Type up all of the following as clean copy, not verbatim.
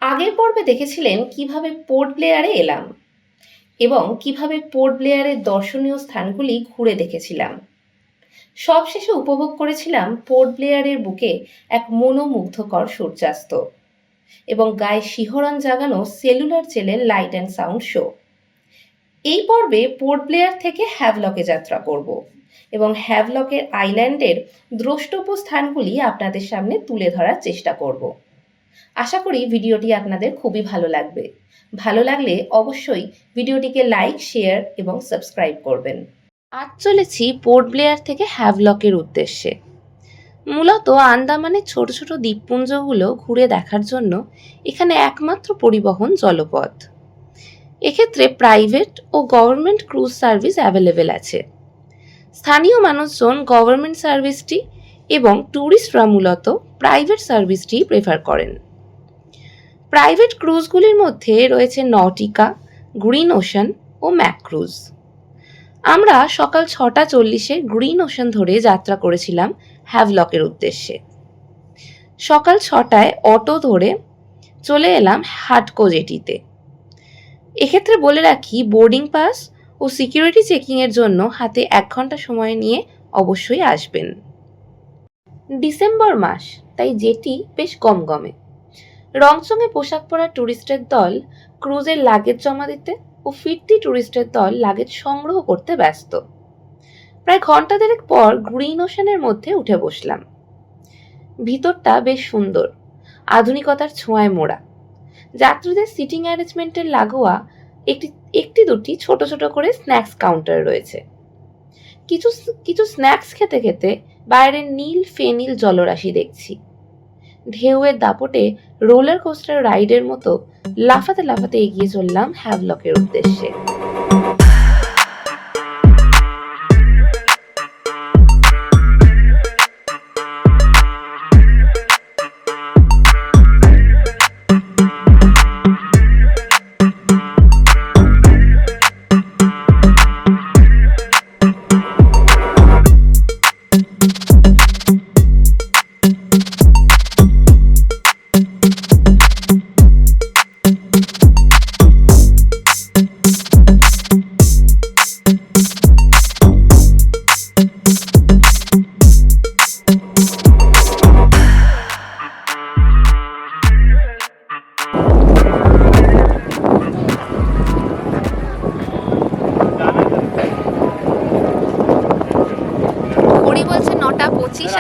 আগের পর্বে দেখেছিলেন কিভাবে পোর্ট ব্লেয়ারে এলাম এবং কিভাবে পোর্ট ব্লেয়ারের দর্শনীয় স্থানগুলি ঘুরে দেখেছিলাম। সবশেষে উপভোগ করেছিলাম পোর্ট ব্লেয়ারের বুকে এক মনোমুগ্ধকর সূর্যাস্ত এবং গায়ে শিহরণ জাগানো সেলুলার জেলের লাইট অ্যান্ড সাউন্ড শো। এই পর্বে পোর্ট ব্লেয়ার থেকে হ্যাভলকে যাত্রা করব এবং হ্যাভলকের আইল্যান্ডের দ্রষ্টব্য স্থানগুলি আপনাদের সামনে তুলে ধরার চেষ্টা করব। আশা করি ভিডিওটি আপনাদের খুবই ভালো লাগবে। ভালো লাগলে অবশ্যই ভিডিওটিকে লাইক, শেয়ার এবং সাবস্ক্রাইব করবেন। আজ চলেছি পোর্ট ব্লেয়ার থেকে হ্যাভলকের উদ্দেশ্যে। মূলত আন্দামানের ছোট ছোট দ্বীপপুঞ্জগুলো ঘুরে দেখার জন্য এখানে একমাত্র পরিবহন জলপথ। এক্ষেত্রে প্রাইভেট ও গভর্নমেন্ট ক্রুজ সার্ভিস অ্যাভেলেবেল আছে। স্থানীয় মানুষজন গভর্নমেন্ট সার্ভিসটি এবং ট্যুরিস্টরা মূলত প্রাইভেট সার্ভিসটি প্রেফার করেন। প্রাইভেট ক্রুজগুলির মধ্যে রয়েছে নটিকা, গ্রিন ওশান ও ম্যাক ক্রুজ। আমরা সকাল 6:40 গ্রিন ওশান ধরে যাত্রা করেছিলাম হ্যাভলকের উদ্দেশ্যে। সকাল 6টায় অটো ধরে চলে এলাম হাটকো জেটিতে। এক্ষেত্রে বলে রাখি, বোর্ডিং পাস ও সিকিউরিটি চেকিংয়ের জন্য হাতে 1 ঘন্টা সময় নিয়ে অবশ্যই আসবেন। ডিসেম্বর মাস, তাই জেটি বেশ গমগমে। রংচঙে পোশাক পরা ট্যুরিস্টের দল ক্রুজের লাগেজ জমা দিতে ও ফিরতি ট্যুরিস্টের দল লাগেজ সংগ্রহ করতে ব্যস্ত। প্রায় ঘন্টা দেড়েক পর গ্রিন ওশানের মধ্যে উঠে বসলাম। ভিতরটা বেশ সুন্দর, আধুনিকতার ছোঁয়ায় মোড়া। যাত্রীদের সিটিং অ্যারেঞ্জমেন্টের লাগোয়া একটি দুটি ছোট ছোট করে স্ন্যাক্স কাউন্টার রয়েছে। কিছু স্ন্যাক্স খেতে খেতে বাইরের নীল ফেনীল জলরাশি দেখছি। ঢেউয়ের দাপটে রোলার কোস্টার রাইডের মতো লাফাতে লাফাতে এগিয়ে চললাম হ্যাভলকের উদ্দেশ্যে।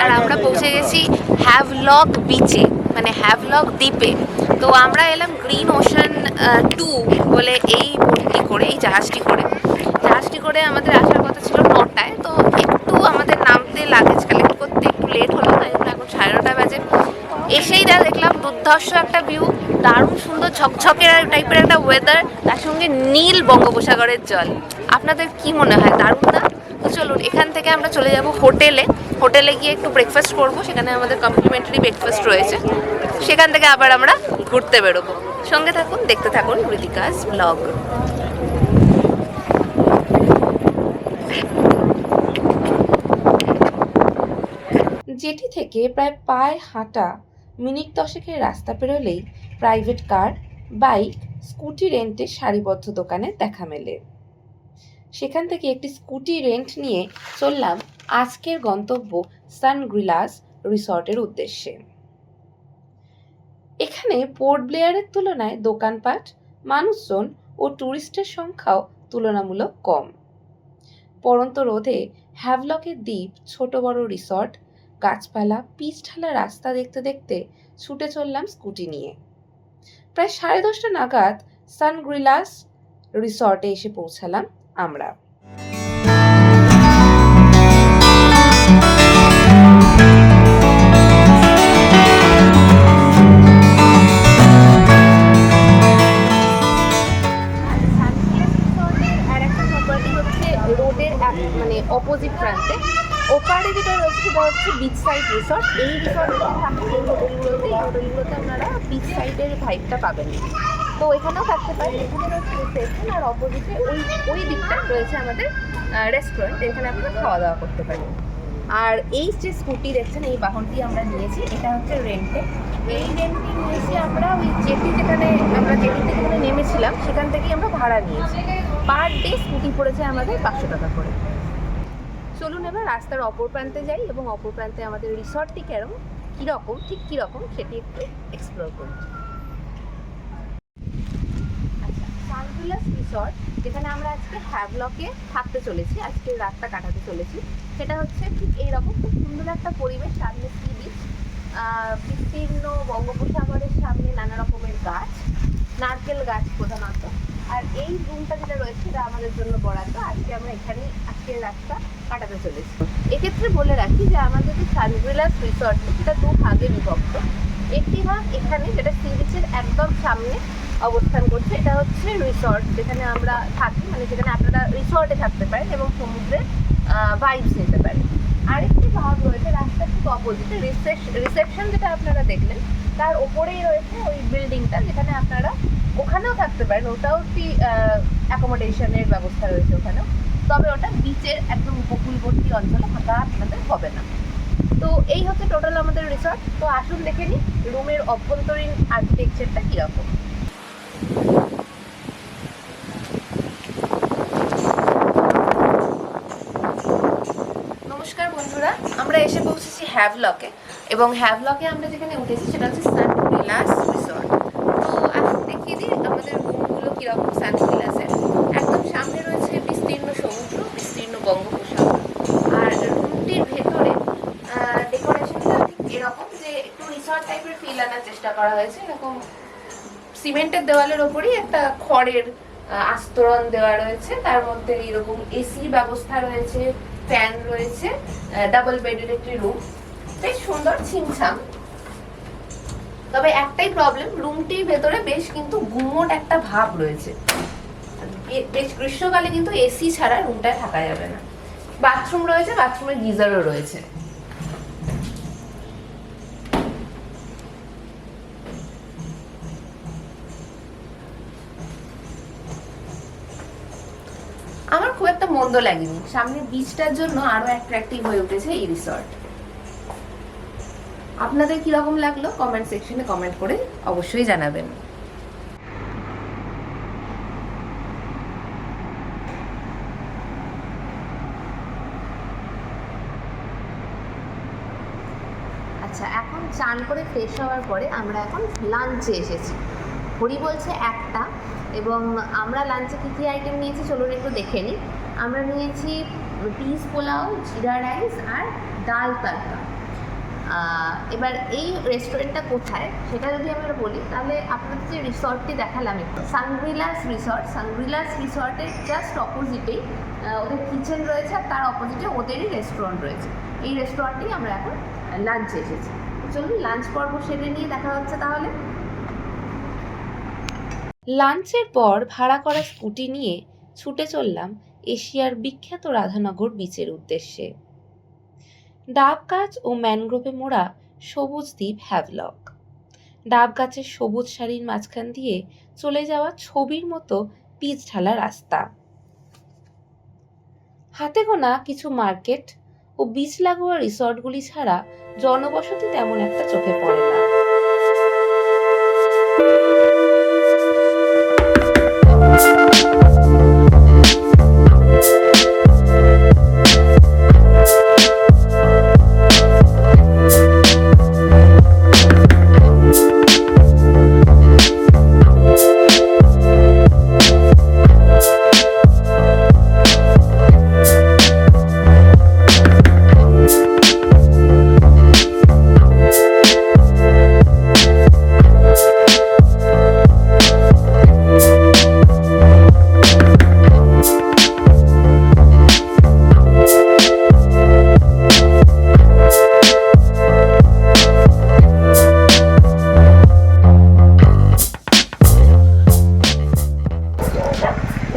আর আমরা পৌঁছে গেছি হ্যাভলক বিচে, মানে হ্যাভলক দ্বীপে। তো আমরা এলাম গ্রিন ওশান 2 বলে এই বোটটি করে, এই জাহাজটি করে আমাদের আসার কথা ছিল 9টায়। তো একটু আমাদের নামতে, লাগেজ কালেক্ট করতে একটু লেট হলো, তাই জন্য এখন 9:30 বাজে। এসেই দেখলাম দুর্ধর্ষ একটা ভিউ, দারুণ সুন্দর ঝকঝকের টাইপের একটা ওয়েদার, তার সঙ্গে নীল বঙ্গোপসাগরের জল। আপনাদের কি মনে হয়, দারুণ না? তো চলুন, এখান থেকে আমরা চলে যাব হোটেলে গিয়ে একটু ব্রেকফাস্ট করব। সেখানে আমাদের কমপ্লিমেন্টারি ব্রেকফাস্ট রয়েছে। সেখান থেকে আবার আমরা ঘুরতে বেরোবো। সঙ্গে থাকুন, দেখতে থাকুন কৃতিকাস ব্লগ। জেটি থেকে প্রায় পায়ে হাঁটা মিনিট 10-এর রাস্তা পেরোলেই প্রাইভেট কার, বাইক, স্কুটি রেন্টের সারিবদ্ধ দোকানে দেখা মেলে। সেখান থেকে একটি স্কুটি রেন্ট নিয়ে চললাম আজকের গন্তব্য সানগ্রিলাস রিসর্টের উদ্দেশ্যে। এখানে পোর্ট ব্লেয়ারের তুলনায় দোকানপাট, মানুষজন ও ট্যুরিস্টের সংখ্যাও তুলনামূলক কম। পড়ন্ত রোদে হ্যাভলকের দ্বীপ, ছোট বড় রিসর্ট, গাছপালা, পিচ ঢালা রাস্তা দেখতে দেখতে ছুটে চললাম স্কুটি নিয়ে। প্রায় 10:30 নাগাদ সানগ্রিলাস রিসর্টে এসে পৌঁছালাম আমরা। রোডের মানে অপোজিট প্রান্তে ওপারে যেটা রয়েছে সেটা হচ্ছে বিচ সাইড রিসর্ট। এই হোটেলগুলোতে আপনারা বিচ সাইডের ভাইবটা পাবেন। তো এখানেও থাকতে পারেন। এখানে রয়েছে রিসেপশন, আর অপোজিটে ওই দিকটা রয়েছে আমাদের রেস্টুরেন্ট, এখানে আপনারা খাওয়া দাওয়া করতে পারেন। আর এই যে স্কুটি দেখছেন, এই বাহনটি আমরা নিয়েছি, এটা হচ্ছে রেন্টে। এই রেন্টটি নিয়েছি আমরা ওই জেটি, যেখানে আমরা জেটিতে যেখানে নেমেছিলাম সেখান থেকেই আমরা ভাড়া নিয়েছি। পার ডে স্কুটি পড়েছে আমাদের 500 টাকা করে। চলুন এবার রাস্তার অপর প্রান্তে যাই এবং অপর প্রান্তে আমাদের রিসর্টটি ঠিক কীরকম সেটি একটু এক্সপ্লোর করি। আচ্ছা, সানভিলাস রিসর্ট, যেখানে আমরা আজকে হ্যাভলকে থাকতে চলেছি, আজকে রাতটা কাটাতে চলেছি, সেটা হচ্ছে ঠিক এইরকম খুব সুন্দর একটা পরিবেশ। সামনে সি বিচ, বিস্তীর্ণ বঙ্গোপসাগরের সামনে নানা রকমের গাছ, নারকেল গাছ প্রধানত। আর এই রুমটা যেটা রয়েছে এটা আমাদের জন্য বরাদ্দ। আজকে আমরা এখানেই আজকের রাতটা কাটাতে চলেছি। এক্ষেত্রে বলে রাখি যে আমাদের যে সানভিলাস রিসর্ট সেটা 2 ভাগে বিভক্ত। একটি ভাগ এখানে, যেটা সি বিচের একদম সামনে অবস্থান করছে, এটা হচ্ছে রিসর্ট, যেখানে আমরা থাকি, মানে যেখানে আপনারা রিসর্টে থাকতে পারেন এবং সমুদ্রের ভাইবস নিতে পারেন। আরেকটি ভাগ রয়েছে রাস্তার ঠিক অপোজিটে, রিসেপশন যেটা আপনারা দেখলেন তার ওপরেই রয়েছে ওই বিল্ডিংটা, যেখানে আপনারা ওখানেও থাকতে পারেন, ওটাও একটি অ্যাকোমোডেশনের ব্যবস্থা রয়েছে ওখানেও। তবে ওটা বিচের একদম উপকূলবর্তী অঞ্চলে থাকা আপনাদের হবে না। তো এই হচ্ছে টোটাল আমাদের রিসর্ট। তো আসুন দেখে নিই রুমের অভ্যন্তরীণ আর্কিটেকচারটা কীরকম। নমস্কার বন্ধুরা, আমরা এসে পৌঁছেছি হ্যাভলকে, এবং হ্যাভলকে আমরা যেখানে উঠেছি সেটা হচ্ছে সানভিলাস রিসর্ট। তো আসুন দেখিয়ে দিই আমাদের রুমগুলো কীরকম। সানভিলাসের একদম সামনে রয়েছে বিস্তীর্ণ সমুদ্র, বিস্তীর্ণ বঙ্গোপসাগর। আর রুমটির ভেতরে ডেকোরেশনটা ঠিক এরকম যে একটু রিসর্ট টাইপের ফিল আনার চেষ্টা করা হয়েছে। এরকম সিমেন্টের দেওয়ালের ওপরই একটা খড়ের আস্তরণ দেওয়া রয়েছে, তার মধ্যে এরকম এসি ব্যবস্থা রয়েছে, ফ্যান রয়েছে, ডাবল বেডের একটি রুম, বেশ সুন্দর ছিমছাম। তবে একটাই প্রবলেম, রুমটির ভেতরে বেশ কিন্তু গুমোট একটা ভাব রয়েছে। বেশ গ্রীষ্মকালে কিন্তু এসি ছাড়া রুমটায় থাকা যাবে না। বাথরুম রয়েছে, বাথরুমে গিজারও রয়েছে। আমার খুব একটা মন্দ লাগেনি, সামনে বিচটার জন্য আরো অ্যাট্রাকটিভ হয়ে উঠেছে এই রিসর্ট। আপনাদের কিরকম লাগলো কমেন্ট সেকশনে কমেন্ট করে অবশ্যই জানাবেন। আচ্ছা, এখন চান করে ফ্রেশ হওয়ার পরে আমরা এখন লাঞ্চে এসেছি। হরি বলছে একটা, এবং আমরা লাঞ্চে কী কী আইটেম নিয়েছি চলুন একটু দেখে নিই। আমরা নিয়েছি পিস পোলাও, জিরা রাইস আর ডাল তড়কা। এবার এই রেস্টুরেন্টটা কোথায় সেটা যদি আমরা বলি, তাহলে আপনাদের যে রিসর্টটি দেখালাম একটু, সানভিলাস রিসর্টের জাস্ট অপোজিটেই ওদের কিচেন রয়েছে, আর তার অপোজিটে ওদেরই রেস্টুরেন্ট রয়েছে। এই রেস্টুরেন্টেই আমরা এখন লাঞ্চে এসেছি। চলুন লাঞ্চ পর্ব সেরে নিয়ে দেখা হচ্ছে তাহলে। লাঞ্চের পর ভাড়া করা স্কুটি নিয়ে ছুটে চললাম এশিয়ার বিখ্যাত রাধানগর বিচের উদ্দেশ্যে। ডাব গাছ ও ম্যানগ্রোভে মোড়া সবুজ দ্বীপ হ্যাভলক। ডাব গাছের সবুজ সারির মাঝখান দিয়ে চলে যাওয়া ছবির মতো পিচ ঢালা রাস্তা। হাতে গোনা কিছু মার্কেট ও বিচ লাগোয়া রিসর্টগুলি ছাড়া জনবসতি তেমন একটা চোখে পড়ে না।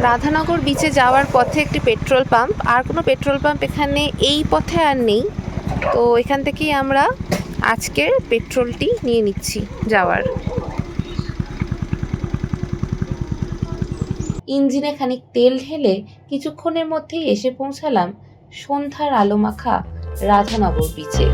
রাধানগর বিচে যাওয়ার পথে একটি পেট্রোল পাম্প, আর কোনো পেট্রোল পাম্প এখানে এই পথে আর নেই। তো এখান থেকেই আমরা আজকের পেট্রোলটি নিয়ে নিচ্ছি যাওয়ার। ইঞ্জিনে খানিক তেল ঢেলে কিছুক্ষণের মধ্যেই এসে পৌঁছালাম সন্ধ্যার আলোমাখা রাধানগর বিচে।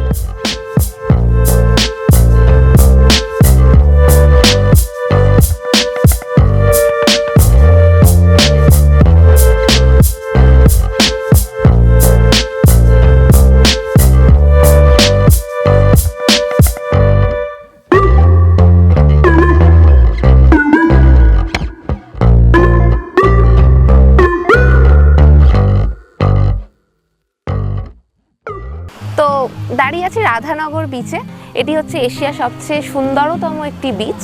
তো দাঁড়িয়ে আছি রাধানগর বিচে। এটি হচ্ছে এশিয়ার সবচেয়ে সুন্দরতম একটি বিচ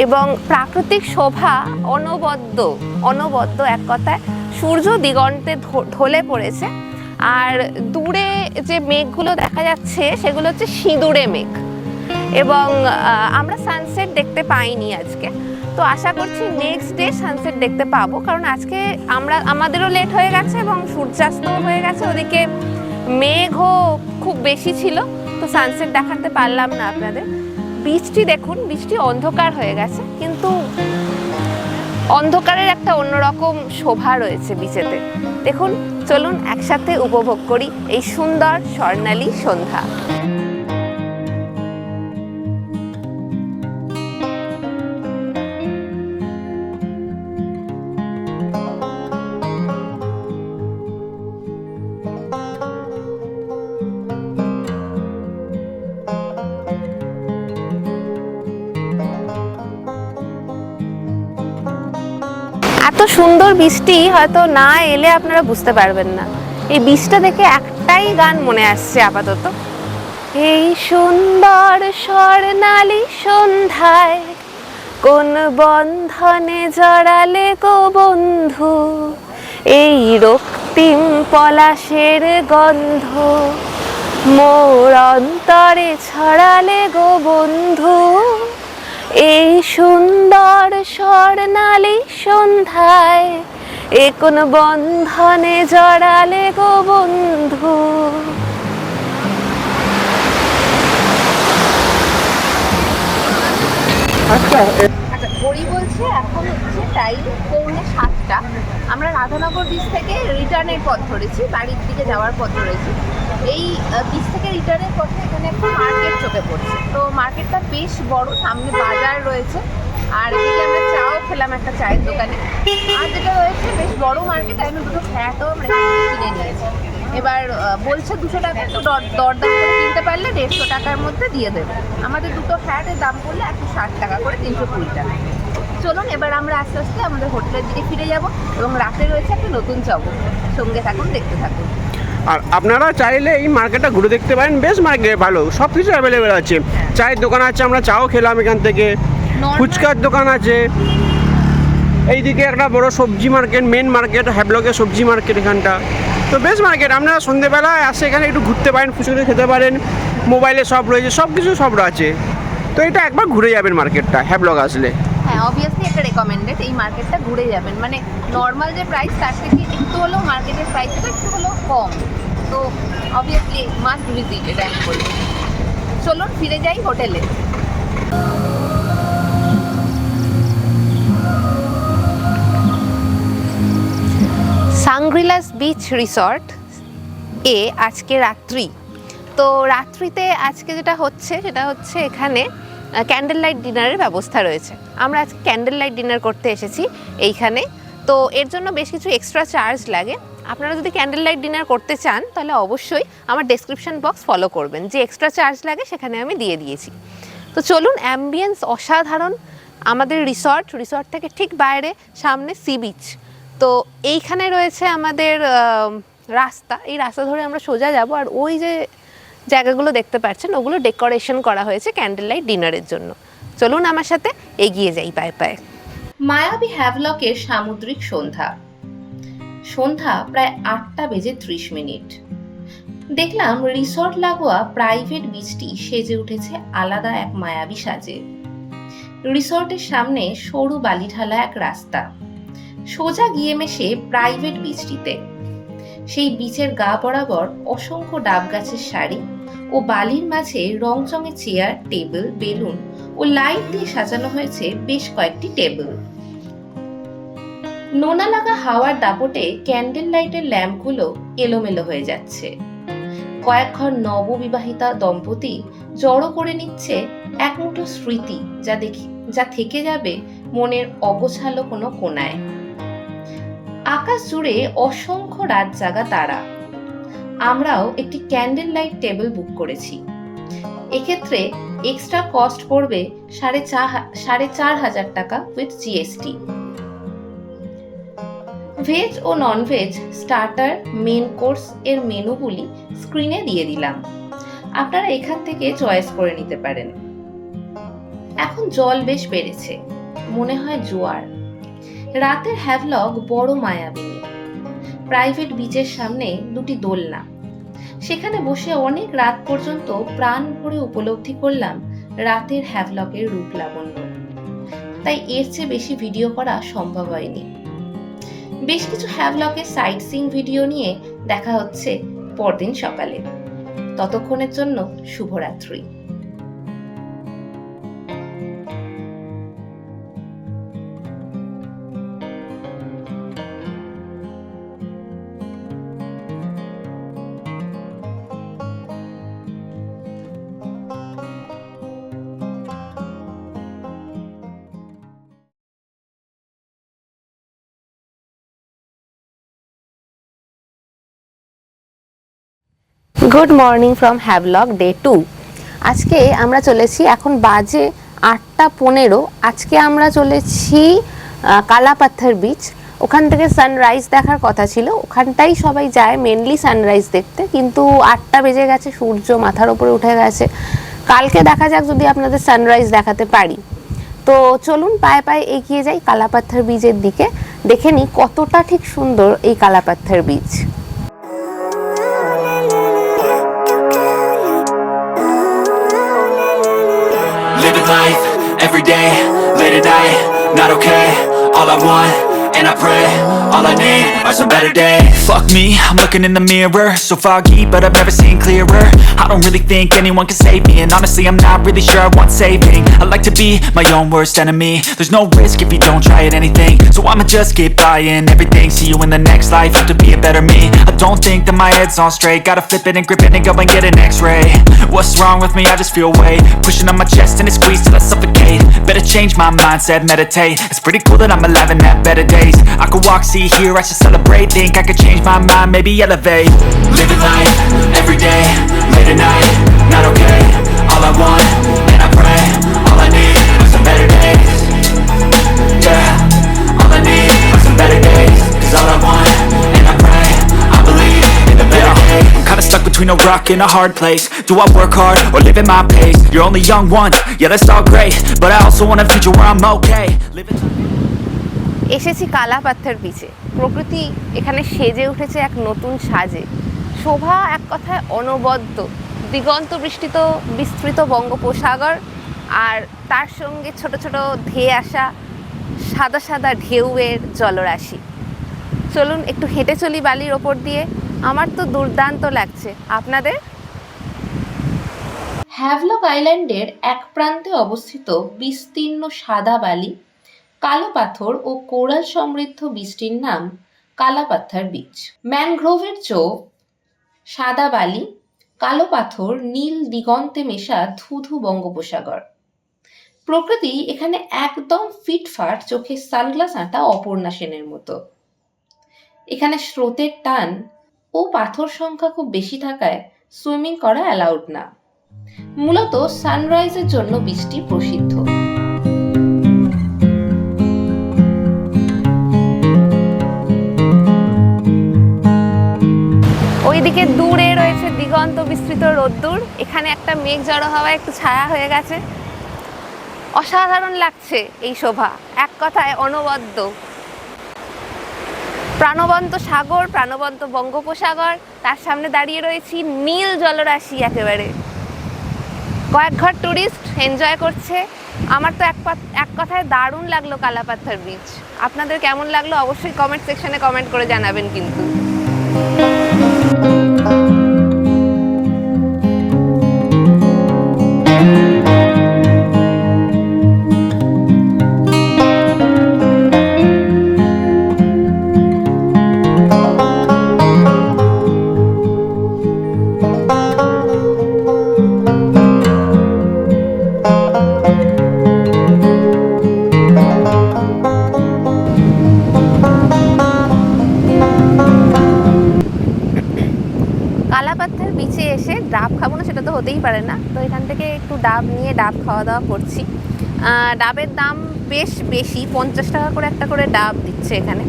এবং প্রাকৃতিক শোভা অনবদ্য এক কথায়। সূর্য দিগন্তে ঢলে পড়েছে আর দূরে যে মেঘগুলো দেখা যাচ্ছে সেগুলো হচ্ছে সিঁদুরে মেঘ এবং আমরা সানসেট দেখতে পাইনি আজকে। তো আশা করছি নেক্সট ডে সানসেট দেখতে পাবো, কারণ আজকে আমাদেরও লেট হয়ে গেছে এবং সূর্যাস্তও হয়ে গেছে। ওদিকে মেঘও খুব বেশি ছিল, তো সানসেট দেখাতে পারলাম না আপনাদের। বীচটি দেখুন, বীচটি অন্ধকার হয়ে গেছে, কিন্তু অন্ধকারের একটা অন্যরকম শোভা রয়েছে বিচেতে। দেখুন, চলুন একসাথে উপভোগ করি এই সুন্দর স্বর্ণালী সন্ধ্যা। এত সুন্দর বীচটি হয়তো না এলে আপনারা বুঝতে পারবেন না। এই বীচটা দেখে একটাই গান মনে আসছে আপাতত, এই সুন্দর স্বর্ণালী সন্ধ্যায় কোন বন্ধনে জড়ালে গো বন্ধু, এই রক্তিম পলাশের গন্ধ মোর অন্তরে ছড়ালে গো বন্ধু, এই সুন্দর স্বর্ণালী সন্ধ্যায় এ কোন বন্ধনে জড়ালে গো বন্ধু। আচ্ছা, ঘড়ি বলছে এখন হচ্ছে টাইম 6:45। আমরা রাধানগর বিচ থেকে রিটার্নের পথ ধরেছি, বাড়ির দিকে যাওয়ার পথ ধরেছি। এই বিচ থেকে রিটার্নের পথে এখানে একটা মার্কেট চোখে পড়ছে। তো মার্কেটটা বেশ বড়, সামনে বাজার রয়েছে আর এদিকে আমরা চাও খেলাম একটা চায়ের দোকানে। আর যেটা রয়েছে বেশ বড় মার্কেট, আমি দুটো ফ্ল্যাটও আমরা কিনে নিয়েছি। এবার বলছে 200 টাকা একটু দরদাম করে কিনতে পারলে 150 টাকার মধ্যে দিয়ে দেবে। আমাদের দুটো ফ্ল্যাটের দাম পড়লে 160 টাকা করে, 320 টাকা। চলুন এবার আমরা আস্তে আস্তে আমাদের হোটেলের দিকে ফিরে যাব এবং রাতে রয়েছে একটা নতুন জগৎ। সঙ্গে থাকুন, দেখতে থাকুন। আর আপনারা চাইলে এই মার্কেটটা ঘুরে দেখতে পারেন, বেশ মার্কেট ভালো, সব কিছু অ্যাভেলেবেল আছে। চায়ের দোকান আছে, আমরা চাও খেলাম এখান থেকে, ফুচকার দোকান আছে। এইদিকে একটা বড় সবজি মার্কেট, মেন মার্কেট, হ্যাভলকের সবজি মার্কেট এখানটা। তো বেশ মার্কেট, আপনারা সন্ধ্যেবেলায় আসে এখানে একটু ঘুরতে পারেন, ফুচকা খেতে পারেন, মোবাইলে সব রয়েছে, সব কিছু সব আছে। তো এটা একবার ঘুরে যাবেন মার্কেটটা হ্যাভলক আসলে। হ্যাঁ, অবভিয়াসলি একটা রেকমেন্ডেড, এই মার্কেটটা ঘুরে যাবেন। মানে নর্মাল যে প্রাইস তার থেকে একটু হলেও মার্কেটের প্রাইসটা একটু হলেও কম, তো অবভিয়াসলি মাস্ট ভিজিট এটা আমি বলবো। চলুন ফিরে যাই হোটেলে। সাংগ্রিলাস বিচ রিসর্ট এ আজকে রাত্রি। তো রাত্রিতে আজকে যেটা হচ্ছে সেটা হচ্ছে এখানে ক্যান্ডেল লাইট ডিনারের ব্যবস্থা রয়েছে। আমরা আজকে ক্যান্ডেল লাইট ডিনার করতে এসেছি এইখানে। তো এর জন্য বেশ কিছু এক্সট্রা চার্জ লাগে। আপনারা যদি ক্যান্ডেল লাইট ডিনার করতে চান তাহলে অবশ্যই আমার ডেসক্রিপশন বক্স ফলো করবেন, যে এক্সট্রা চার্জ লাগে সেখানে আমি দিয়ে দিয়েছি। তো চলুন, অ্যাম্বিয়েন্স অসাধারণ। আমাদের রিসর্ট থেকে ঠিক বাইরে সামনে সি বিচ। তো এইখানে রয়েছে আমাদের রাস্তা, এই রাস্তা ধরে আমরা সোজা যাব। আর ওই যে জায়গাগুলো দেখতে পাচ্ছেন ওগুলো ডেকোরেশন করা হয়েছে ক্যান্ডেল লাইট ডিনারের জন্য। চলুন আমার সাথে এগিয়ে যাই পায়ে পায়ে। মায়াবী হ্যাভলকের সামুদ্রিক সন্ধ্যা। সন্ধ্যা প্রায় 8:30। দেখলাম রিসর্ট লাগোয়া প্রাইভেট বিচটি সেজে উঠেছে আলাদা এক মায়াবী সাজে। রিসর্টের সামনে সরু বালি ঢালা এক রাস্তা সোজা গিয়ে মেশে প্রাইভেট বিচটিতে। সেই বিচের গা বরাবর অসংখ্য ডাব গাছের সারি ও বালির মাঝে রংচঙে চেয়ার, টেবিল, বেলুন ও লাইট দিয়ে সাজানো হয়েছে বেশ কয়েকটি টেবিল। নোনা লাগা হাওয়ার দাপটে ক্যান্ডেল লাইটের ল্যাম্পগুলো এলোমেলো হয়ে যাচ্ছে। কয়েক ঘর নববিবাহিতা দম্পতি জড়ো করে নিচ্ছে এক মুঠো স্মৃতি, যা থেকে যাবে মনের অগোছালো কোনো কোণায়। আকাশ জুড়ে অসংখ্য রাত জাগা তারা। আমরাও একটি ক্যান্ডেল লাইট টেবিল বুক করেছি। এক্ষেত্রে এক্সট্রা কস্ট পড়বে 4,500 টাকা উইথ জিএসটি। ভেজ ও ননভেজ স্টার্টার, মেন কোর্স এর মেনুগুলি স্ক্রিনে দিয়ে দিলাম, আপনারা এখান থেকে চয়েস করে নিতে পারেন। এখন জল বেশ বেড়েছে, মনে হয় জোয়ার। রাতের হ্যাভলক বড় মায়াবিনী। প্রাইভেট বিচের সামনে দুটি দোলনা, সেখানে বসে অনেক রাত পর্যন্ত প্রাণ ভরে উপলব্ধি করলাম রাতের হ্যাভলকের রূপ লাবণ্য। তাই এর চেয়ে বেশি ভিডিও করা সম্ভব হয়নি। বেশ কিছু হ্যাভলকের সাইট সিইং ভিডিও নিয়ে দেখা হচ্ছে পরদিন সকালে। ততক্ষণের জন্য শুভরাত্রি। Good morning from Havelock day 2। আজকে আমরা চলেছি, এখন বাজে 8:15। আজকে আমরা চলেছি কালাপাথর বিচ। ওখান থেকে সানরাইজ দেখার কথা ছিল, ওখানটাই সবাই যায় মেনলি সানরাইজ দেখতে, কিন্তু 8টা বেজে গেছে, সূর্য মাথার উপরে উঠে গেছে। কালকে দেখা যাক যদি আপনাদের সানরাইজ দেখাতে পারি। তো চলুন পায়ে পায়ে এগিয়ে যাই কালাপাথর বিচের দিকে, দেখে নিই কতটা ঠিক সুন্দর এই Kala Patthar beach. Living life, every day, late at night, not okay. All I want, and I pray, all I need are some better days. Fuck me, I'm looking in the mirror, so foggy, but I've never seen clearer. I don't really think anyone can save me, and honestly I'm not really sure I want saving. I like to be my own worst enemy. There's no risk if you don't try at anything, so I'ma just keep buying everything. See you in the next life, have to be a better me. I don't think that my head's on straight, gotta flip it and grip it and go and get an x-ray. What's wrong with me? I just feel weight pushing on my chest and it squeezes till I suffocate. Better change my mindset, meditate. It's pretty cool that I'm alive and have better days. I could walk, see, hear, I should celebrate. Think I could change my mind, maybe elevate. Living life, every day, late at night, not okay. All I want, and I pray, all I need are some better days. Yeah, all I need are some better days. Cause all I want, and I pray, I believe in the better days. I'm kinda stuck between a rock and a hard place. Do I work hard or live at my pace? You're only young once, yeah that's all great, but I also want a future where I'm okay. Living এসেছি কালাপাথর বিচে। প্রকৃতি এখানে সেজে উঠেছে এক নতুন সাজে। শোভা এক কথায় অনবদ্য। দিগন্ত বিস্তৃত বঙ্গোপসাগর, আর তার সঙ্গে ছোট ছোট ধেয়ে আসা সাদা সাদা ঢেউয়ের জলরাশি। চলুন একটু হেঁটে চলি বালির ওপর দিয়ে। আমার তো দুর্দান্ত লাগছে, আপনাদের? হ্যাভলক আইল্যান্ডের এক প্রান্তে অবস্থিত বিস্তীর্ণ সাদা বালি, কালো পাথর ও কোরাল সমৃদ্ধ বীচটির নাম কালাপাথর বিচ। ম্যানগ্রোভের চোখ, সাদা বালি, কালো পাথর, নীল দিগন্তে মেশা ধুধু বঙ্গোপসাগর। প্রকৃতি এখানে একদম ফিটফাট, চোখে সানগ্লাস আঁটা অপর্ণা সেনের মতো। এখানে স্রোতের টান ও পাথর সংখ্যা খুব বেশি থাকায় সুইমিং করা অ্যালাউড না। মূলত সানরাইজের জন্য বীচটি প্রসিদ্ধ। ওইদিকে দূরে রয়েছে দিগন্ত বিস্তৃত রোদ্দুর, এখানে একটা মেঘ জড়ো হওয়া একটু ছায়া হয়ে গেছে। অসাধারণ লাগছে এই শোভা, এক কথায় অনবদ্য। প্রাণবন্ত সাগর, প্রাণবন্ত বঙ্গোপসাগর, তার সামনে দাঁড়িয়ে রয়েছি নীল জলরাশি একেবারে। কয়েক ঘর টুরিস্ট এনজয় করছে। আমার তো এক কথায় দারুণ লাগলো কালাপাথর বিচ। আপনাদের কেমন লাগলো অবশ্যই কমেন্ট সেকশনে কমেন্ট করে জানাবেন কিন্তু। হতেই পারে না। তো এখান থেকে একটু ডাব নিয়ে ডাব খাওয়া দাওয়া করছি। ডাবের দাম বেশ বেশি, 50 টাকা করে একটা করে ডাব দিচ্ছে এখানে।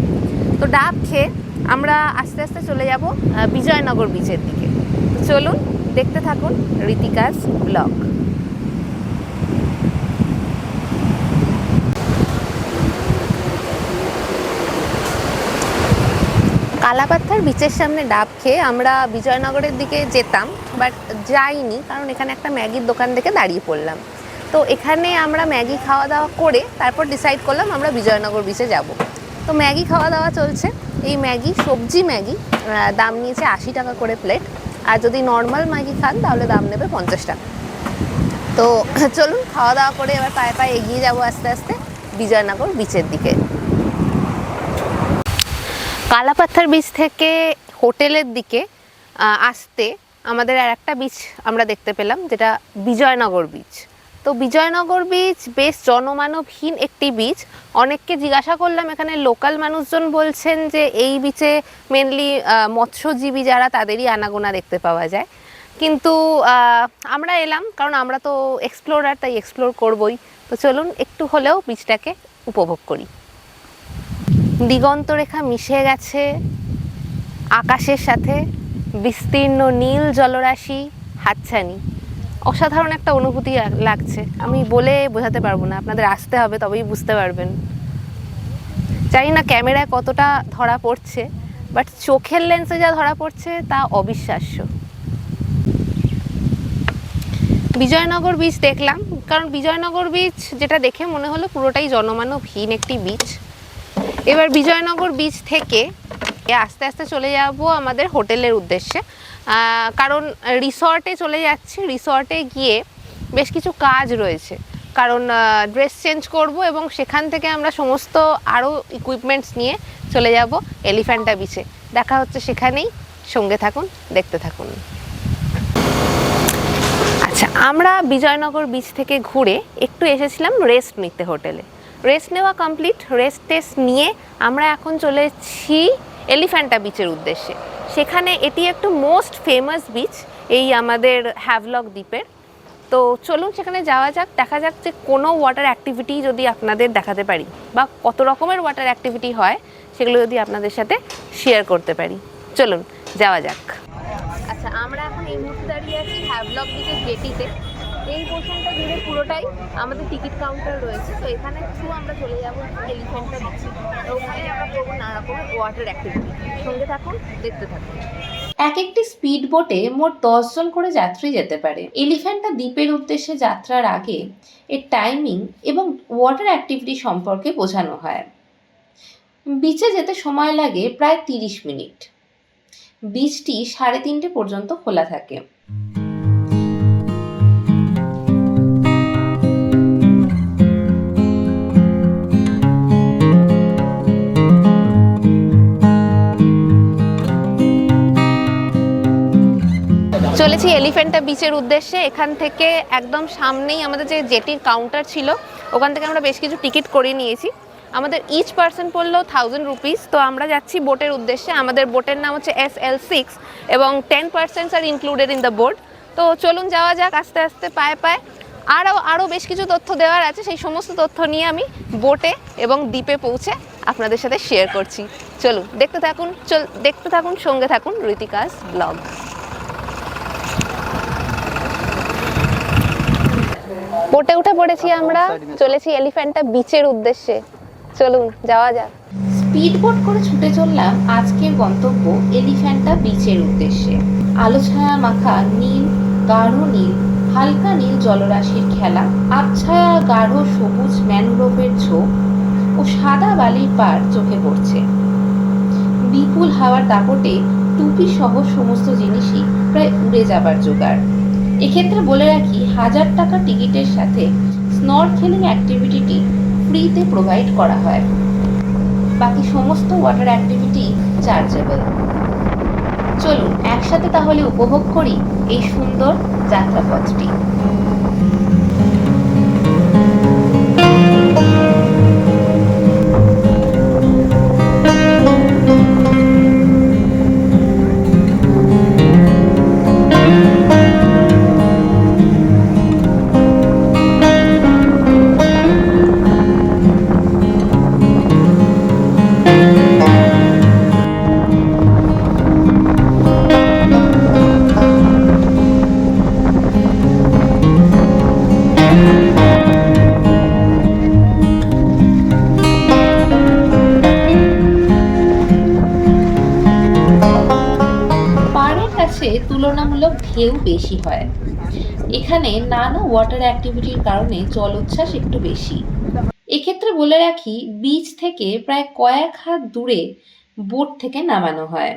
তো ডাব খেয়ে আমরা আস্তে আস্তে চলে যাব বিজয়নগর বিচের দিকে। তো চলুন দেখতে থাকুন ঋতিকাস ব্লগ। কালাপাথর বিচের সামনে ডাব খেয়ে আমরা বিজয়নগরের দিকে যেতাম, বাট যাইনি, কারণ এখানে একটা ম্যাগির দোকান দেখে দাঁড়িয়ে পড়লাম। তো এখানে আমরা ম্যাগি খাওয়া দাওয়া করে তারপর ডিসাইড করলাম আমরা বিজয়নগর বিচে যাব। তো ম্যাগি খাওয়া দাওয়া চলছে। এই ম্যাগি সবজি ম্যাগি, দাম নিয়েছে 80 টাকা করে প্লেট, আর যদি নর্মাল ম্যাগি খান তাহলে দাম নেবে 50 টাকা। তো চলুন খাওয়া দাওয়া করে এবার পায়ে পায়ে এগিয়ে যাব আস্তে আস্তে বিজয়নগর বিচের দিকে। কালাপাথর বিচ থেকে হোটেলের দিকে আসতে আমাদের আর একটা বিচ আমরা দেখতে পেলাম, যেটা বিজয়নগর বিচ। তো বিজয়নগর বিচ বেশ জনমানবহীন একটি বিচ। অনেককে জিজ্ঞাসা করলাম, এখানে লোকাল মানুষজন বলছেন যে এই বিচে মেনলি মৎস্যজীবী যারা তাদেরই আনাগোনা দেখতে পাওয়া যায়। কিন্তু আমরা এলাম কারণ আমরা তো এক্সপ্লোরার, তাই এক্সপ্লোর করবই। তো চলুন একটু হলেও বিচটাকে উপভোগ করি। দিগন্তরেখা মিশে গেছে আকাশের সাথে, বিস্তীর্ণ নীল জলরাশি হাতছানি। অসাধারণ একটা অনুভূতি লাগছে, আমি বলে বোঝাতে পারবো না, আপনাদের আসতে হবে তবেই বুঝতে পারবেন। জানি না ক্যামেরায় কতটা ধরা পড়ছে, বাট চোখের লেন্সে যা ধরা পড়ছে তা অবিশ্বাস্য। বিজয়নগর বিচ দেখলাম, কারণ বিজয়নগর বিচ যেটা দেখে মনে হলো পুরোটাই জনমানবহীন একটি বিচ। এবার বিজয়নগর বিচ থেকে আস্তে আস্তে চলে যাব আমাদের হোটেলের উদ্দেশ্যে, কারণ রিসর্টে চলে যাচ্ছি। রিসর্টে গিয়ে বেশ কিছু কাজ রয়েছে, কারণ ড্রেস চেঞ্জ করব এবং সেখান থেকে আমরা সমস্ত আরও ইকুইপমেন্টস নিয়ে চলে যাব এলিফ্যান্টা বিচে। দেখা হচ্ছে সেখানেই, সঙ্গে থাকুন, দেখতে থাকুন। আচ্ছা, আমরা বিজয়নগর বিচ থেকে ঘুরে একটু এসেছিলাম রেস্ট নিতে হোটেলে। রেস্ট নেওয়া কমপ্লিট, রেস্ট টেস্ট নিয়ে আমরা এখন চলেছি এলিফ্যান্টা বিচের উদ্দেশ্যে। সেখানে এটি একটু মোস্ট ফেমাস বিচ এই আমাদের হ্যাভলক দ্বীপের। তো চলুন সেখানে যাওয়া যাক, দেখা যাক যে কোনো ওয়াটার অ্যাক্টিভিটি যদি আপনাদের দেখাতে পারি, বা কত রকমের ওয়াটার অ্যাক্টিভিটি হয় সেগুলো যদি আপনাদের সাথে শেয়ার করতে পারি। চলুন যাওয়া যাক। আচ্ছা, আমরা এখন এই মুহূর্তে দাঁড়িয়ে আছি হ্যাভলক বিচের জেটিতে। এই পোর্শনটা জুড়ে পুরোটাই আমাদের টিকিট কাউন্টার রয়েছে। তো এখানে থ্রু আমরা চলে যাবো এলিফ্যান্টা বিচে। তো ওখানে আমরা করবো নানা রকমের ওয়াটার অ্যাক্টিভিটি। সঙ্গে থাকুন, দেখতে থাকুন। এক একটি স্পিড বোটে মোট 10 জন করে যাত্রী যেতে পারে। এলিফ্যান্টা দ্বীপের উদ্দেশ্যে যাত্রার আগে এর টাইমিং এবং ওয়াটার অ্যাক্টিভিটি সম্পর্কে বোঝানো হয়। বিচে যেতে সময় লাগে প্রায় 30 মিনিট। বিচটি 3:30 পর্যন্ত খোলা থাকে। চলেছি এলিফ্যান্টা বিচের উদ্দেশ্যে। এখান থেকে একদম সামনেই আমাদের যে জেটির কাউন্টার ছিল, ওখান থেকে আমরা বেশ কিছু টিকিট করে নিয়েছি। আমাদের ইচ পার্সন পড়লো 1000 রুপিস। তো আমরা যাচ্ছি বোটের উদ্দেশ্যে। আমাদের বোটের নাম হচ্ছে SL6 এবং 10% are included in the boat. তো চলুন যাওয়া যাক আস্তে আস্তে পায়ে পায়ে। আরও বেশ কিছু তথ্য দেওয়ার আছে, সেই সমস্ত তথ্য নিয়ে আমি বোটে এবং দ্বীপে পৌঁছে আপনাদের সাথে শেয়ার করছি। চলুন দেখতে থাকুন, সঙ্গে থাকুন ঋতিকাস ব্লগ। বোটে উঠে পড়েছি আমরা, চলেছি এলিফ্যান্টা বিচের উদ্দেশ্যে। চলুন যাওয়া যাক। স্পিড বোট করে ছুটে চললাম আজকের গন্তব্য এলিফ্যান্টা বিচের উদ্দেশ্যে। আলো ছায়া মাখা নীল, গাঢ় নীল, হালকা নীল জলরাশির খেলা, আবছায়া গাঢ় সবুজ ম্যানগ্রোভের ঝোপ ও সাদা বালির পাড় চোখে পড়ছে। বিপুল হাওয়ার দাপটে টুপি সহ সমস্ত জিনিসই প্রায় উড়ে যাবার জোগাড়। এক্ষেত্রে বলে রাখি, 1000 টাকা টিকিটের সাথে স্নরকেলিং অ্যাক্টিভিটিটি ফ্রিতে প্রোভাইড করা হয়। বাকি সমস্ত ওয়াটার অ্যাক্টিভিটি চার্জেবল। চলুন একসাথে তাহলে উপভোগ করি এই সুন্দর যাত্রাপথটি। ঢেউ বেশি হয়। এখানে নানা ওয়াটার অ্যাক্টিভিটির কারণে জলোচ্ছ্বাস একটু বেশি। এক্ষেত্রে বলে রাখি, বিচ থেকে প্রায় কয়েক হাত দূরে বোট থেকে নামানো হয়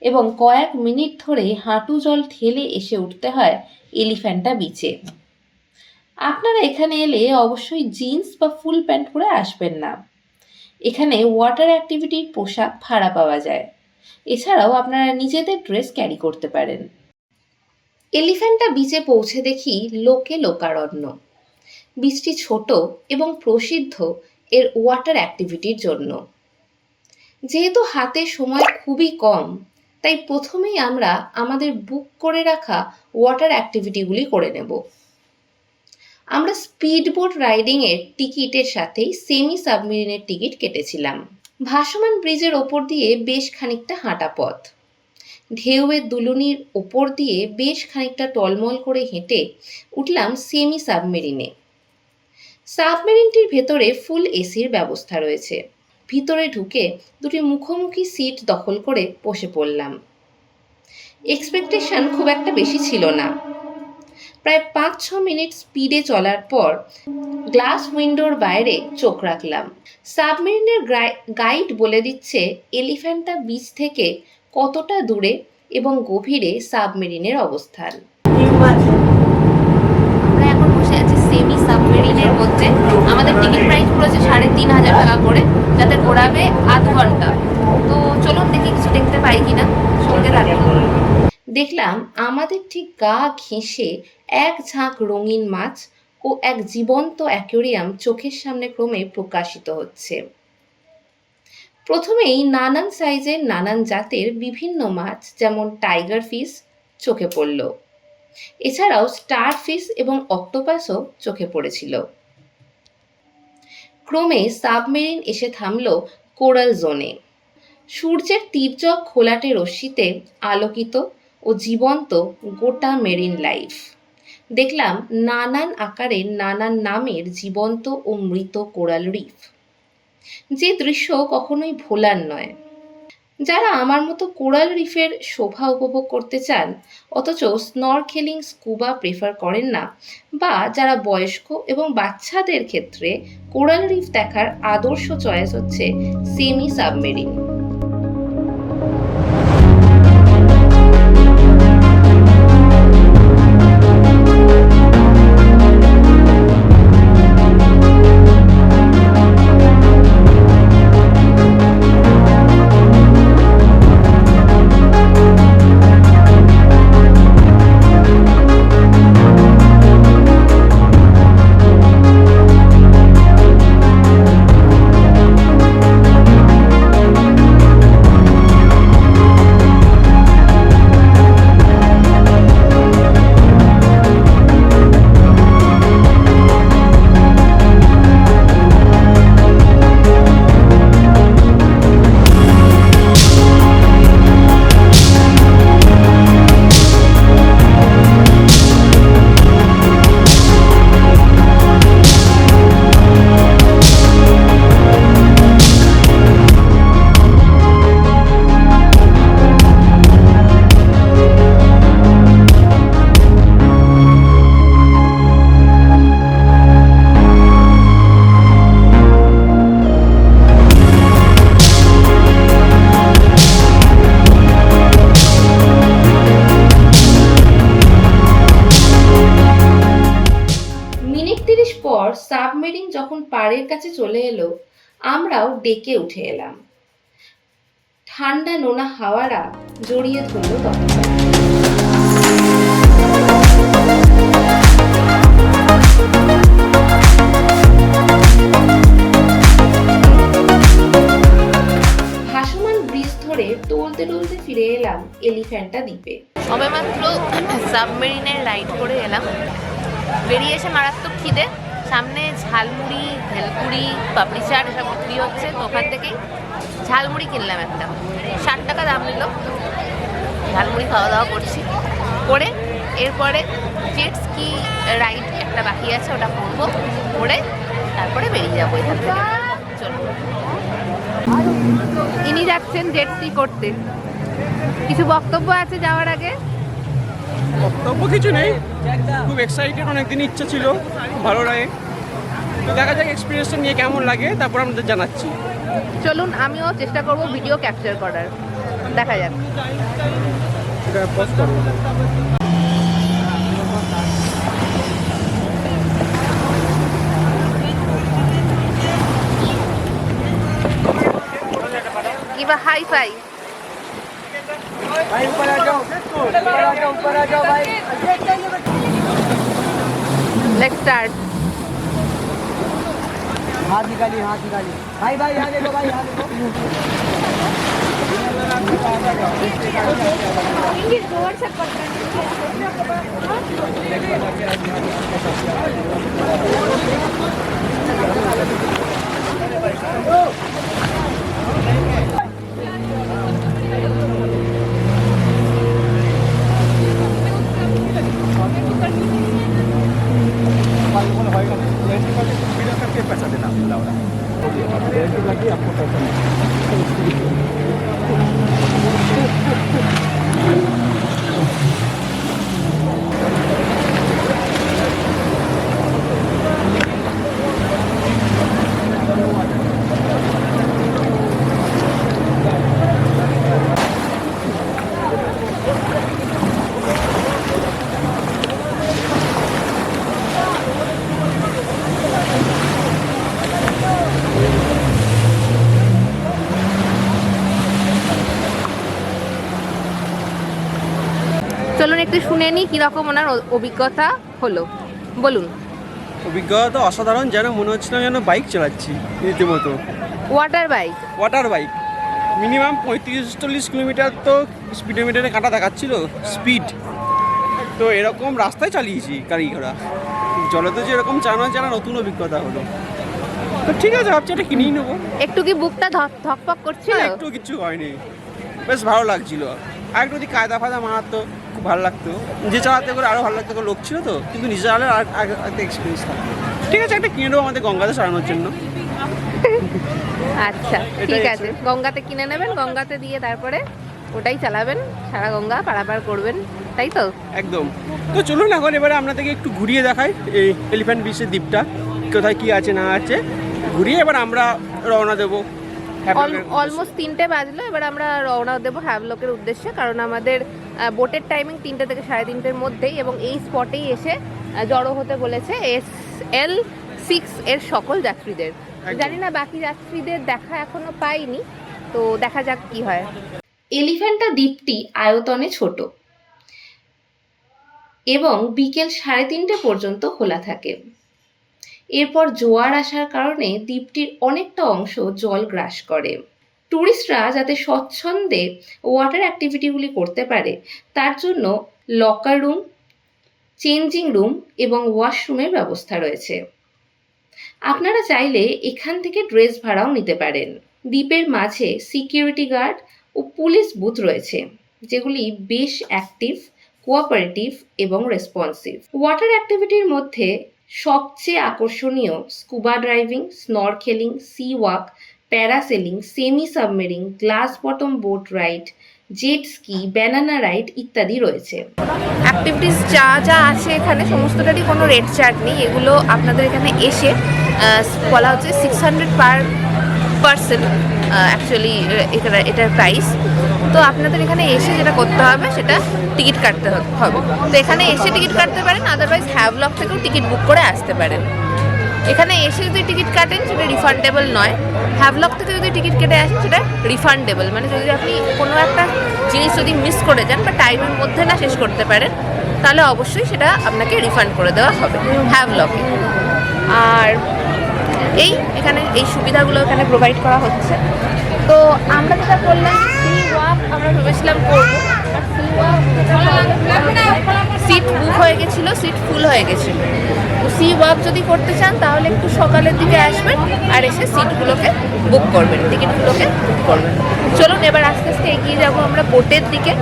এবং কয়েক মিনিট ধরে হাঁটু জল ঠেলে এসে উঠতে হয় এলিফ্যান্টা বিচে। আপনারা এখানে এলে অবশ্যই জিন্স বা ফুল প্যান্ট পরে আসবেন না। এখানে ওয়াটার অ্যাক্টিভিটির পোশাক ভাড়া পাওয়া যায়। এছাড়াও আপনারা নিজেদের ড্রেস ক্যারি করতে পারেন। এলিফ্যান্টা বিচে পৌঁছে দেখি লোকে লোকারণ্য। বিচটি ছোট এবং প্রসিদ্ধ এর ওয়াটার অ্যাক্টিভিটির জন্য। যেহেতু হাতে সময় খুবই কম, তাই প্রথমেই আমরা আমাদের বুক করে রাখা ওয়াটার অ্যাক্টিভিটিগুলি করে নেব। আমরা স্পিডবোট রাইডিংয়ের টিকিটের সাথেই সেমি সাবমেরিনের টিকিট কেটেছিলাম। ভাসমান ব্রিজের ওপর দিয়ে বেশ খানিকটা হাঁটা পথ। ঢেউয়ের দুলুনির ওপর দিয়ে বেশ খানিকটা টলমল করে হেঁটে উঠলাম সেমি সাবমেরিনে। সাবমেরিনটির ভেতরে ফুল এসির ব্যবস্থা রয়েছে। ভিতরে ঢুকে দুটি মুখোমুখি সিট দখল করে বসে পড়লাম। এক্সপেকটেশন খুব একটা বেশি ছিল না। প্রায় 5-6 মিনিট স্পিডে চলার পর গ্লাস উইন্ডোর বাইরে চোখ রাখলাম। সাবমেরিনের গাইড বলে দিচ্ছে এলিফ্যান্টা বিচ থেকে কতটা দূরে এবং গভীরে সাবমেরিনের অবস্থান। আমরা এখন বসে আছি সেমি সাবমেরিনের মধ্যে। আমাদের টিকিট প্রাইস পড়েছে 3,500 টাকা করে, যাতে ঘোরাবে আধ ঘন্টা। তো চলুন দেখি কিছু দেখতে পাই কিনা, সঙ্গে থাকুন। দেখলাম আমাদের ঠিক গা ঘেঁষে এক ঝাঁক রঙিন মাছ ও এক জীবন্ত অ্যাকোয়ারিয়াম চোখের সামনে ক্রমে প্রকাশিত হচ্ছে। প্রথমেই নানান সাইজের নানান জাতের বিভিন্ন মাছ, যেমন টাইগার ফিশ চোখে পড়ল। এছাড়াও স্টার ফিশ এবং অক্টোপাসও চোখে পড়েছিল। ক্রমে সাবমেরিন এসে থামল কোরাল জোনে। সূর্যের তীর্যক ঘোলাটে রশ্মিতে আলোকিত ও জীবন্ত গোটা মেরিন লাইফ। দেখলাম নানান আকারের নানান নামের জীবন্ত ও মৃত কোরাল রিফ। যে দৃশ্য কখনোই ভোলার নয়। যারা আমার মতো কোরাল রিফের শোভা উপভোগ করতে চান, অথচ স্নরকেলিং স্কুবা প্রেফার করেন না, বা যারা বয়স্ক এবং বাচ্চাদের ক্ষেত্রে কোরাল রিফ দেখার আদর্শ চয়েস হচ্ছে সেমি সাবমেরিন। সাবমেরিন যখন পাড়ের কাছে চলে এলো, আমরাও ডেকে উঠে এলাম। ঠান্ডা নোনা হাওয়ারা জড়িয়ে ধরল তখন। ভাসমান ব্রিজ ধরে টলতে টলতে ফিরে এলাম এলিফ্যান্টা দ্বীপে। সবেমাত্র সাবমেরিনের রাইড করে এলাম। বেরিয়ে এসে মারাত্মক খিদে। সামনে ঝালমুড়ি, ভেলপুরি, পাপড়ি চাট এসব বিক্রি হচ্ছে, তো ওখান থেকেই ঝালমুড়ি কিনলাম একটা। 60 টাকা দাম নিল। ঝালমুড়ি খাওয়া দাওয়া করছি। করে এরপরে জেট স্কি রাইড একটা বাকি আছে, ওটা করবো। করে তারপরে বেরিয়ে যাবো এখান থেকে। চলুন। ইনি যাচ্ছেন জেট স্কি করতে। কিছু বক্তব্য আছে যাওয়ার আগে? বক্তব্য কিছু নেই, খুব এক্সাইটেড, অনেকদিন ইচ্ছা ছিল, খুব ভালো লাগে। তো দেখা যাক এক্সপিরিয়েন্সটা নিয়ে কেমন লাগে, তারপর আমাদের জানাচ্ছি। চলুন আমিও চেষ্টা করব ভিডিও ক্যাপচার করার, দেখা যাক। এটা পজ করো। কিবা হাই ফাই भाई ऊपर आ जाओ, ऊपर आ जाओ, ऊपर आ जाओ भाई। Let's start. हाथ निकालिए, हाथ निकालिए। भाई भाई यहाँ देखो, भाई यहाँ देखो। চলুন একটু শুনে নিই কিরকম ওনার অভিজ্ঞতা হলো, বলুন। অভিজ্ঞতা তো অসাধারণ, যেন মনে হচ্ছিল যেন বাইক চালাচ্ছি রীতিমতো। Water bike, water bike minimum 35-40 kilometre তো স্পিডোমিটারে কাটা দেখাচ্ছিল স্পিড। তো এরকম রাস্তায় চালিয়েছি গাড়ি ঘোড়া, জলেতে যে এরকম চালানো যেন নতুন অভিজ্ঞতা হলো। তো ঠিক আছে, ভাবছি এটা কিনেই নেবো। একটু কি বুকটা ধকপক করছিল? না, একটু কিছু হয়নি, বেশ ভালো লাগছিল। আর একটু যদি কায়দা ফায়দা মারাতো খুব ভালো লাগতো, নিজে চালাতে করে আরও ভালো লাগতো, লোক ছিল তো, কিন্তু নিজে চালালে আর একটা এক্সপিরিয়েন্স থাকতো। ঠিক আছে, একটা কিনে নেবো আমাদের গঙ্গাতে চালানোর জন্য। আচ্ছা ঠিক আছে, গঙ্গাতে কিনে নেবেন, গঙ্গাতে দিয়ে তারপরে ওটাই চালাবেন, সারা গঙ্গা পারাপার করবেন, তাই তো? একদম। তো চলুন এখন এবারে আপনাদেরকে একটু ঘুরিয়ে দেখাই এই এলিফ্যান্ট বিচের দ্বীপটা, কোথায় কি আছে না আছে ঘুরিয়ে এবার আমরা রওনা দেবো। অলমোস্ট 3টে বাজলো, এবার আমরা রওনা দেবো হ্যাভলকের উদ্দেশ্যে, কারণ আমাদের বোটের টাইমিং 3টে থেকে 3:30-র মধ্যেই, এবং এই স্পটেই এসে জড়ো হতে বলেছে SL6 এর সকল যাত্রীদের। জানি না বাকি যাত্রীদের দেখা এখনো পাইনি, তো দেখা যাক কি হয়। এলিফ্যান্টা দ্বীপটি আয়তনে ছোট এবং বিকেল 3:30 পর্যন্ত খোলা থাকে। এরপর জোয়ার আসার কারণে দ্বীপটির অনেকটা অংশ জল গ্রাস করে। ট্যুরিস্টরা যাতে স্বচ্ছন্দে ওয়াটার অ্যাক্টিভিটিগুলি করতে পারে তার জন্য লকার রুম, চেঞ্জিং রুম এবং ওয়াশরুমের ব্যবস্থা রয়েছে। আপনারা চাইলে এখান থেকে ড্রেস ভাড়াও নিতে পারেন। দ্বীপের মাঝে সিকিউরিটি গার্ড ও পুলিশ বুথ রয়েছে, যেগুলি বেশ অ্যাক্টিভ, কোঅপারেটিভ এবং রেসপন্সিভ। ওয়াটার অ্যাক্টিভিটির মধ্যে সবচেয়ে আকর্ষণীয় scuba driving, snorkelling, sea walk, parasailing, semi submarine, glass bottom boat ride, jet ski, banana ride ইত্যাদি রয়েছে। অ্যাক্টিভিটিস যা যা আছে এখানে সমস্তটারই কোনো রেট চার্ট নেই, এগুলো আপনাদের এখানে এসে বলা হচ্ছে 600 পার পার্সন অ্যাকচুয়ালি এটার প্রাইস। তো আপনাদের এখানে এসে যেটা করতে হবে সেটা টিকিট কাটতে হবে। তো এখানে এসে টিকিট কাটতে পারেন, আদারওয়াইজ হ্যাভলক থেকেও টিকিট বুক করে আসতে পারেন। এখানে এসে যদি টিকিট কাটেন সেটা রিফান্ডেবল নয়, হ্যাভলক থেকে যদি টিকিট কেটে আসেন সেটা রিফান্ডেবল। মানে যদি আপনি কোনো একটা জিনিস যদি মিস করে যান বা টাইমের মধ্যে না শেষ করতে পারেন, তাহলে অবশ্যই সেটা আপনাকে রিফান্ড করে দেওয়া হবে হ্যাভলকে। আর এখানে এই সুবিধাগুলো এখানে প্রোভাইড করা হচ্ছে। তো আমরা যেটা করলাম, সি ওয়াক আমরা ভেবেছিলাম করবো, সিট বুক হয়ে গেছিলো, সিট ফুল হয়ে গেছিলো। তো সি ওয়াক যদি করতে চান তাহলে একটু সকালের দিকে আসবেন আর এসে সিটগুলোকে বুক করবেন, টিকিটগুলোকে বুক করবেন। চলুন এবার আস্তে আস্তে এগিয়ে যাবো আমরা বোটের দিকে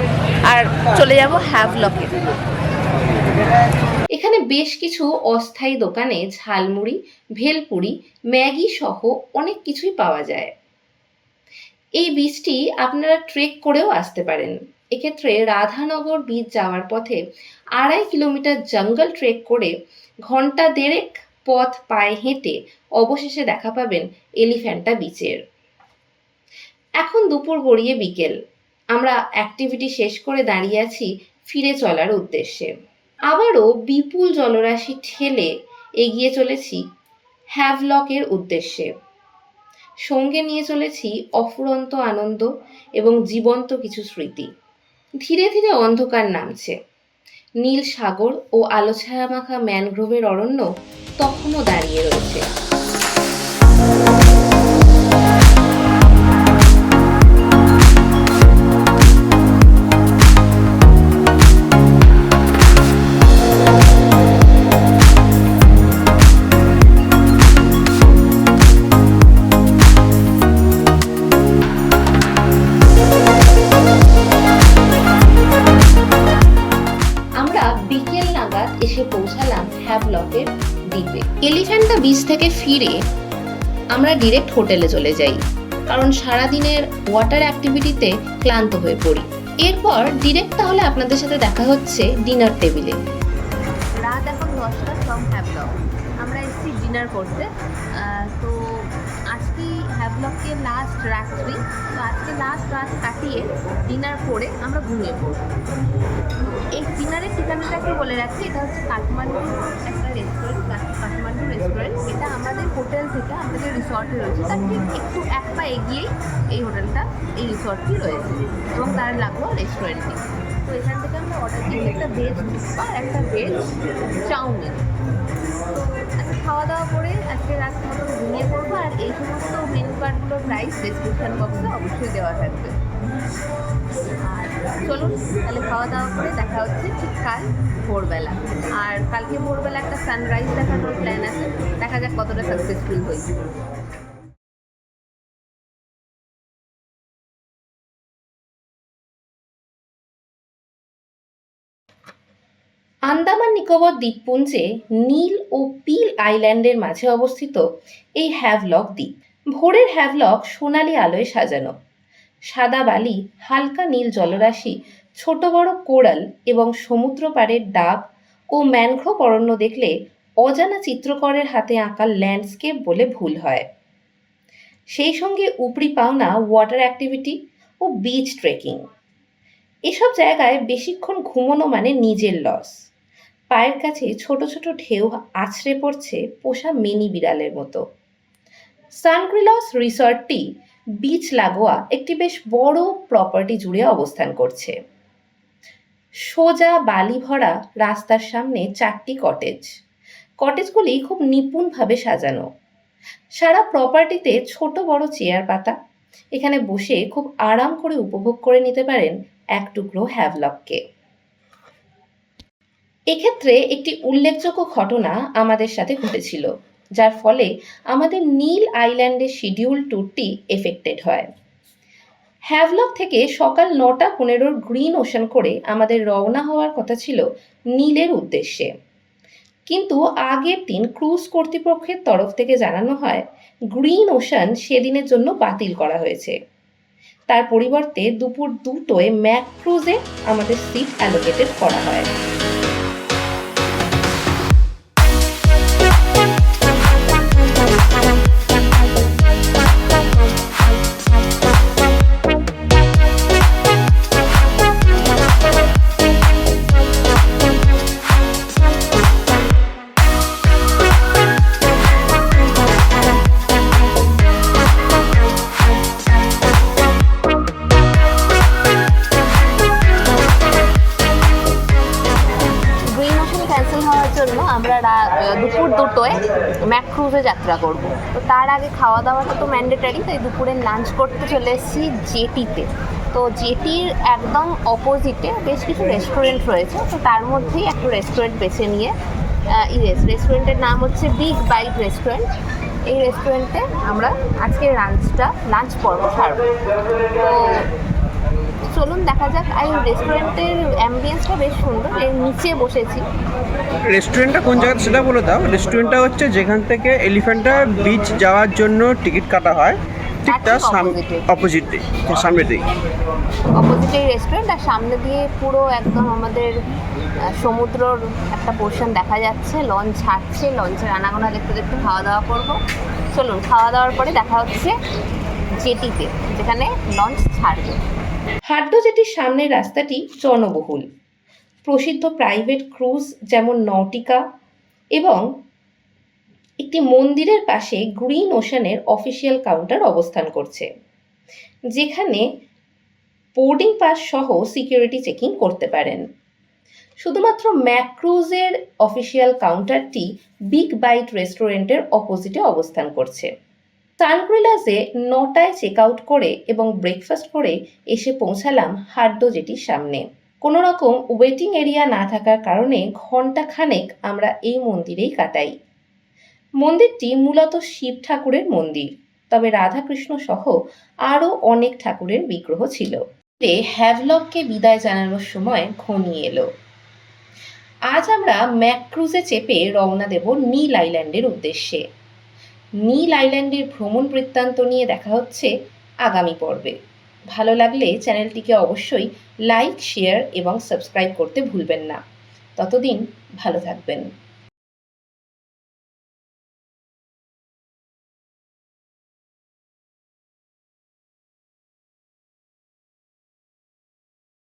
আর চলে যাব হ্যাভলকে। এখানে বেশ কিছু অস্থায়ী দোকানে ঝালমুড়ি, ভেলপুরি, ম্যাগি সহ অনেক কিছুই পাওয়া যায়। এই বীচটি আপনারা ট্রেক করেও আসতে পারেন। এক্ষেত্রে রাধানগর বীচ যাওয়ার পথে 2.5 কিলোমিটার জঙ্গল ট্রেক করে ঘন্টা দেড়েক পথ পায়ে হেঁটে অবশেষে দেখা পাবেন এলিফ্যান্টা বিচের। এখন দুপুর গড়িয়ে বিকেল। আমরা অ্যাক্টিভিটি শেষ করে দাঁড়িয়ে আছি ফিরে চলার উদ্দেশ্যে। আবারও বিপুল জলরাশি ঠেলে এগিয়ে চলেছি হ্যাভলকের উদ্দেশ্যে। সঙ্গে নিয়ে চলেছি অফুরন্ত আনন্দ এবং জীবন্ত কিছু স্মৃতি। ধীরে ধীরে অন্ধকার নামছে। নীল সাগর ও আলোছায়া মাখা ম্যানগ্রোভের অরণ্য তখনও দাঁড়িয়ে রয়েছে। বিকেল নাগাদ এসে পৌঁছালাম হ্যাভলকের দ্বীপে। এলিফ্যান্টা বিচ থেকে ফিরে আমরা ডিরেক্ট হোটেলে চলে যাই, কারণ সারাদিনের ওয়াটার অ্যাক্টিভিটিতে ক্লান্ত হয়ে পড়ি। এরপর ডিরেক্ট তাহলে আপনাদের সাথে দেখা হচ্ছে ডিনার টেবিলে। রাত এখন 10টা, ফ্রম হ্যাভলক আমরা এসেছি ডিনার করতে। তো আজকে হ্যাভলকে লাস্ট রাত্রি, তো আজকে লাস্ট রাত কাটিয়ে ডিনার করে আমরা ঘুমিয়ে পড়ব। এই ডিনারের ঠিকানাটা একটু বলে রাখছি, এটা হচ্ছে কাঠমান্ডু একটা রেস্টুরেন্ট, কাঠমান্ডু রেস্টুরেন্ট। এটা আমাদের হোটেল থেকে, আমাদের রিসর্টে রয়েছে, তার ঠিক একটু এক পা এগিয়েই এই হোটেলটা, এই রিসর্টটি রয়েছে এবং তার লাগলো রেস্টুরেন্টটি। তো এখান থেকে আমরা অর্ডার দিয়েছি একটা ভেজ থুপ্পা আর একটা ভেজ চাউমিন। তো আজকে খাওয়া দাওয়া করে আজকে রাত মতো ঘুমিয়ে পড়বো। আর এই সমস্ত মেনু কার্ডগুলোর প্রাইস ডেসক্রিপশন বক্সে অবশ্যই দেওয়া থাকবে। আর চলুন তাহলে খাওয়া দাওয়া করে দেখা হচ্ছে ঠিক কাল ভোরবেলা। আর কালকে ভোরবেলা একটা সানরাইজ দেখানোর প্ল্যান আছে, দেখা যাক কতটা সাকসেসফুল হয়েছে। আন্দামান নিকোবর দ্বীপপুঞ্জে নীল ও পিল আইল্যান্ডের মাঝে অবস্থিত এই হ্যাভলক দ্বীপ। ভোরের হ্যাভলক সোনালি আলোয় সাজানো। সাদা বালি, হালকা নীল জলরাশি, ছোট বড় কোরাল এবং সমুদ্র পাড়ের ডাব ও ম্যানগ্রোভ অরণ্য দেখলে অজানা চিত্রকরের হাতে আঁকা ল্যান্ডস্কেপ বলে ভুল হয়। সেই সঙ্গে উপরি পাওনা ওয়াটার অ্যাক্টিভিটি ও বিচ ট্রেকিং। এসব জায়গায় বেশিক্ষণ ঘুমোনো মানে নিজের লস। পায়ের কাছে ছোট ছোট ঢেউ আছড়ে পড়ছে পোষা মিনি বিড়ালের মতো। সানগ্রিলস রিসর্টটি বিচ লাগোয়া একটি বেশ বড় প্রপার্টি জুড়ে অবস্থান করছে। সোজা বালি ভরা রাস্তার সামনে 4টি কটেজ। কটেজগুলি খুব নিপুণভাবে সাজানো। সারা প্রপার্টিতে ছোট বড় চেয়ার পাতা। এখানে বসে খুব আরাম করে উপভোগ করে নিতে পারেন এক টুকরো হ্যাভলককে। এক্ষেত্রে একটি উল্লেখযোগ্য ঘটনা আমাদের সাথে ঘটেছিল, যার ফলে আমাদের নীল আইল্যান্ডের শিডিউল ট্যুরটি এফেক্টেড হয়। হ্যাভলক থেকে সকাল 9:15 গ্রিন ওশান করে আমাদের রওনা হওয়ার কথা ছিল নীলের উদ্দেশ্যে, কিন্তু আগের দিন ক্রুজ কর্তৃপক্ষের তরফ থেকে জানানো হয় গ্রিন ওশান সেদিনের জন্য বাতিল করা হয়েছে। তার পরিবর্তে দুপুর 2টোয় ম্যাক ক্রুজে আমাদের সিট অ্যালোকেটেড করা হয়। আমরা দুপুর 2টোয় ম্যাক ক্রুজে যাত্রা করব। তো তার আগে খাওয়া দাওয়াটা তো ম্যান্ডেটারি, তাই দুপুরের লাঞ্চ করতে চলে এসেছি জেটিতে। তো জেটির একদম অপোজিটে বেশ কিছু রেস্টুরেন্ট রয়েছে, তো তার মধ্যেই একটা রেস্টুরেন্ট বেছে নিয়ে রেস্টুরেন্টের নাম হচ্ছে বিগ বাইট রেস্টুরেন্ট। এই রেস্টুরেন্টে আমরা আজকে লাঞ্চ পর্ব ছাড়ব। তো চলুন দেখা যাক। এই রেস্টুরেন্টের অ্যাম্বিয়েন্সটা বেশ সুন্দর। এর নিচে বসেছি। রেস্টুরেন্টটা কোন জায়গায় সেটা বলে দাও। রেস্টুরেন্টটা হচ্ছে যেখান থেকে এলিফ্যান্টা বিচ যাওয়ার জন্য টিকিট কাটা হয়, ঠিক তার opposite-এ। অপোজিটে সামনেতেই। অপোজিটে রেস্টুরেন্ট, আর সামনে দিয়ে পুরো একদম আমাদের সমুদ্রর একটা পোর্শন দেখা যাচ্ছে। লঞ্চ ছাড়ছে, লঞ্চের আনাগোনা দেখতে দেখতে খাওয়া দাওয়া করবো। চলুন, খাওয়া দাওয়ার পরে দেখা হচ্ছে জেটিতে, যেখানে লঞ্চ ছাড়বে। হাড্ডা জেটির সামনের রাস্তাটি জনবহুল। প্রসিদ্ধ প্রাইভেট ক্রুজ যেমন নটিকা এবং একটি মন্দিরের পাশে গ্রিন ওশানের অফিসিয়াল কাউন্টার অবস্থান করছে, যেখানে বোর্ডিং পাস সহ সিকিউরিটি চেকিং করতে পারেন। শুধুমাত্র ম্যাক্রুজের অফিসিয়াল কাউন্টারটি বিগ বাইট রেস্টুরেন্টের অপোজিটে অবস্থান করছে। সানগ্রিলাসে 9টায় চেক আউট করে এবং ব্রেকফাস্ট করে এসে পৌঁছালাম হাড্ডা জেটির সামনে। কোনো রকম ওয়েটিং এরিয়া না থাকার কারণে ঘন্টা খানেক আমরা এই মন্দিরেই কাটাই। মন্দিরটি মূলত শিব ঠাকুরের মন্দির, তবে রাধাকৃষ্ণ সহ আরও অনেক ঠাকুরের বিগ্রহ ছিল। হ্যাভলককে বিদায় জানানোর সময় ঘনিয়ে এলো। আজ আমরা ম্যাক্রুজে চেপে রওনা দেব নীল আইল্যান্ডের উদ্দেশ্যে। নীল আইল্যান্ডের ভ্রমণ বৃত্তান্ত নিয়ে দেখা হচ্ছে আগামী পর্বে। ভালো লাগলে চ্যানেলটিকে অবশ্যই লাইক, শেয়ার এবং সাবস্ক্রাইব করতে ভুলবেন না। ততদিন ভালো থাকবেন।